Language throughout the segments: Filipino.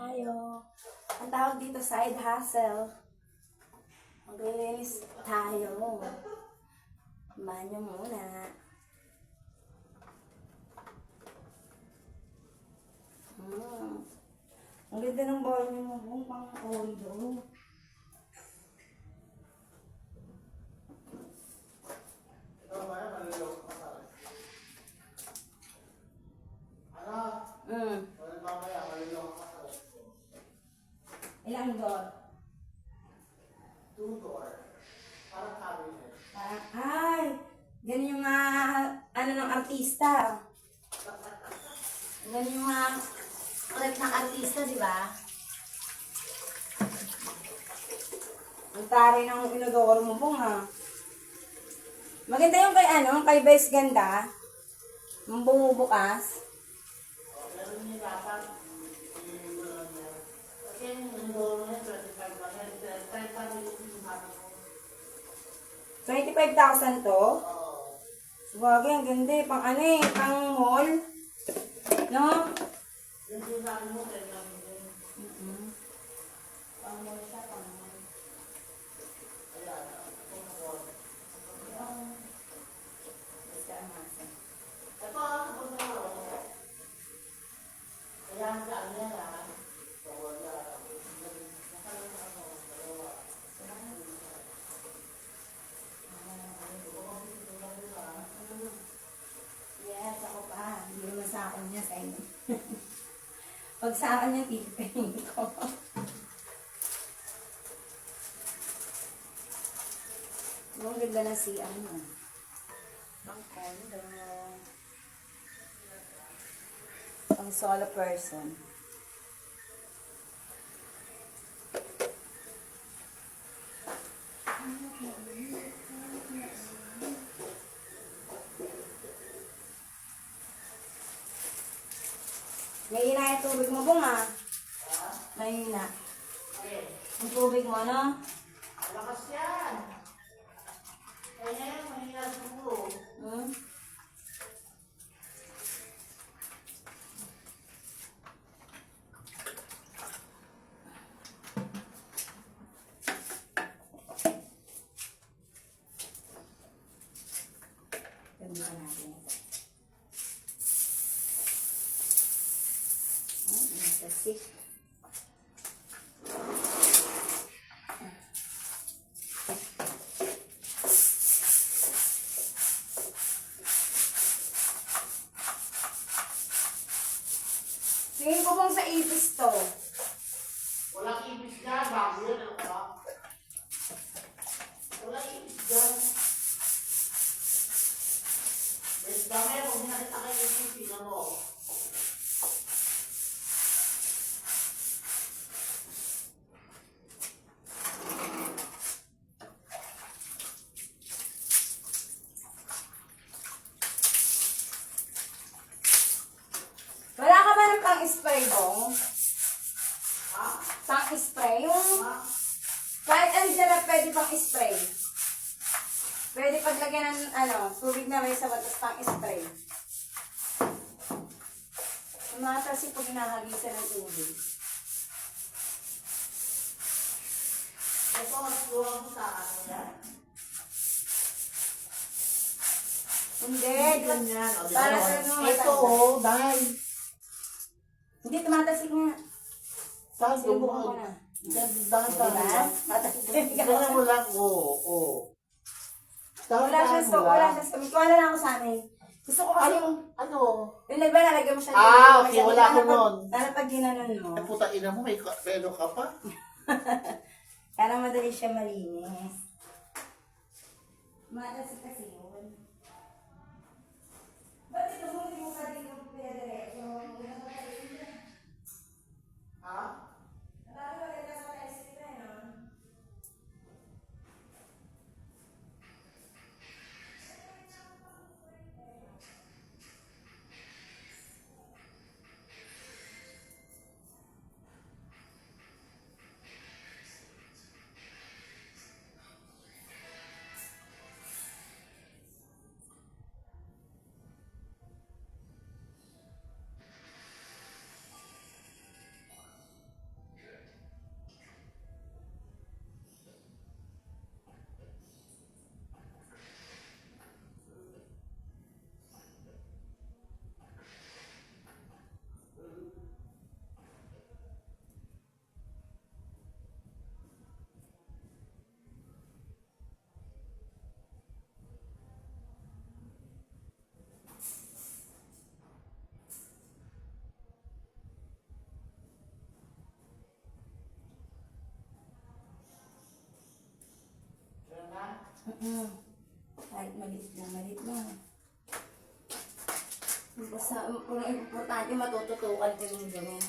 tayo. Ang tawag dito, side hustle. Maglilinis tayo. Banyo muna. Ang ganda ng banyo mo, buong pang-ondo. Ilang door? 2 door. Parang cabinet. Ay, ganyan yung ano ng artista. Ganyan yung ulit ng artista, di ba? Ang tari ng inodoro mo po nga. Maganda yung kay Vice Ganda. Yung bumubukas. Pero hindi dapat kasi yung door niya 25 lang. 25,000 to? Oo. Bagay, ang ganda eh. Pang ano eh, pang mall. No? Yung sinabi mo, kaya namin din. Pang mall siya, pang mall. Ayan, itong door. Basta ang masa. Ito, kapag na kaya ang saan niya lang. Wala. Yes, ako pa. Hindi naman sa akin niya, sa inyo. Pag sa akin niya, titipin ko. Ang ganda na si ano. Ang condo. Ang solo person. Mahina yung tubig mo, Bong, ah. Mahina. Yung tubig mo, no? Lakas yan. Kaya yan, mahina siguro. Hmm? Ganda natin ito. Kasi tingin ko bang sa ipis to. Walang ibis dyan, bago yan, ano ka? Walang ibis dyan. Best dami, kung nakita kayo yung sipin mo. Wala ka ba ng pang-spray, Bong? Ha? Pang-spray? Yung Ha? kahit ang sarap pwede pang-spray. Pwede paglagyan ng tubig na may sabat at pang-spray. Umatas yung pag hinahagisan ng tubig. Ito, luwag mo sa akin yan. Hindi. Ganyan. O, di ba? Para sa mga Ito, oh, dahil. Hindi, tumatasik nga. Saan Sinubukan ko mo? na. Dahil sa Diba? Matasik ka. Ganyan mo lang, oo. Wala siya stock, wala siya stock. Kuwala na ako sa amin. Gusto ko kasi yung, Ano? yung nagba nalagyan mo siya. Okay, wala ko nun. Para pag ginanon mo. Ay, puta ina mo, may pelo ka pa. Para madali siya malinis. Matasik kasi yun. Ba't ito mo hindi mo pa din yung pere-diretso? Ha? Marami maganda sa testing na yun. Mm. Kahit maliit na, maliit na. Basta, kung importante, matututukan ko yung gano'n.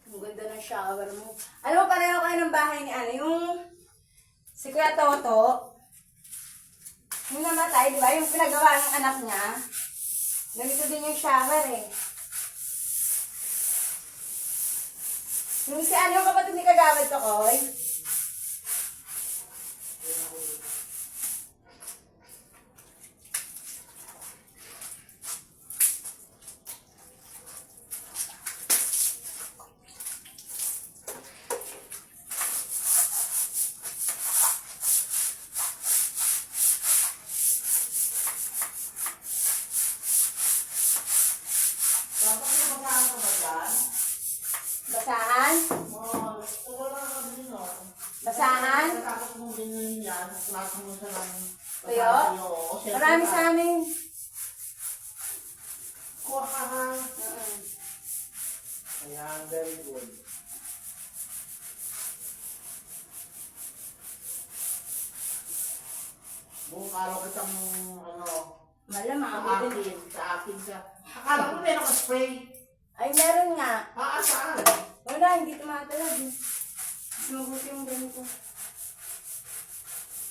Ang ganda ng shower mo. Alam mo, pareho kayo ng bahay ni ano, yung si Kuya Toto. Yung namatay, di ba? Yung pinagawa ng anak niya. Ganito din yung shower eh. Yung si ano, yung kapatid ni Kagawad ko, Koy. Tapos yung basahan ko ba dyan? Basahan? Wala ka din, no? Basahan? Natapos mo din yan, klase mo siya ng Tuyo? Marami sa amin. Kuha ka ha. Mm-mm. Ayan, very good. Buong araw kitang ano, Malamang. sa akin ka. Akala ko meron ka spray. Ay, meron nga. Saan? Wala, hindi tumatalag eh. Mas mabuti yung ganito.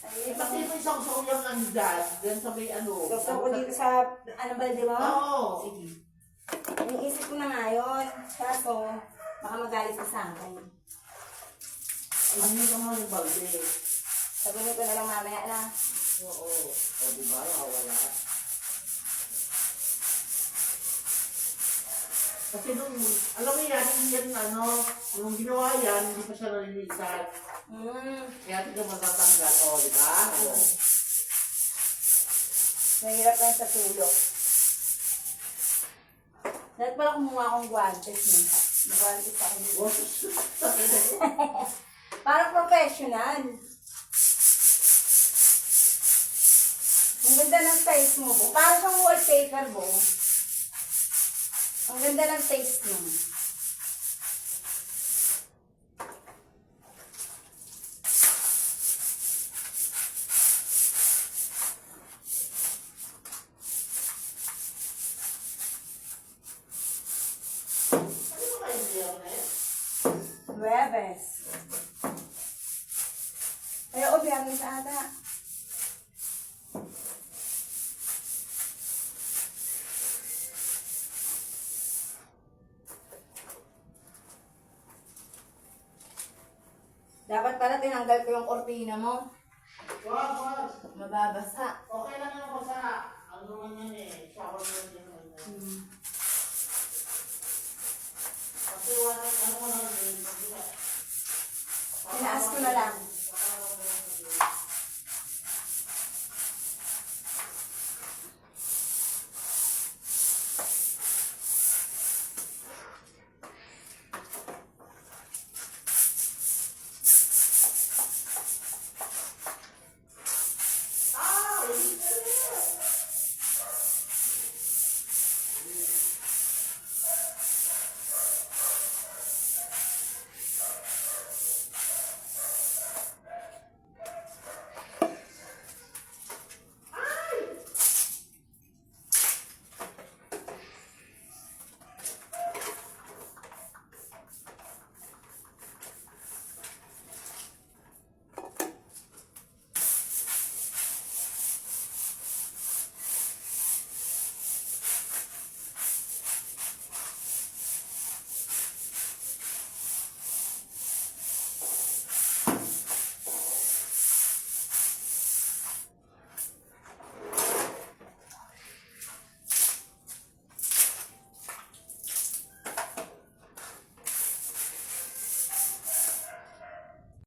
Ay, Kasi may isang suyang andyan, dyan sa may ano. gusto ko dito sa, ano balde mo? Oo. Sige. Iniisip ko na nga yun. Kaso, baka magalit ka sa akin. Ano ka mga yung balde? Sabihin ko na lang mamaya na. Oo. O diba, wala. Kasi nung, alam mo yan ano, nung ginawa yan, hindi pa siya nalilisan. Kaya tignan matatanggal, o, di ba? Mahirap lang sa tulog. Dapat pala kumuha akong guantes no? Guantes ako dito. Parang professional. Ang ganda ng taste mo, Bo. Parang siyang wallpaper, Bo. Ang ganda ng taste mo. Ano ba kayo biyernes? Huwebes. Ay, o, biyernes ata. Dapat pala tinanggal ko yung kortina mo. Wag. Mababasa. Okay lang yung basa. Ano naman yan eh, shower mo din naman yan. Kasi wala, ano mo lang din. Tinaas ko na lang.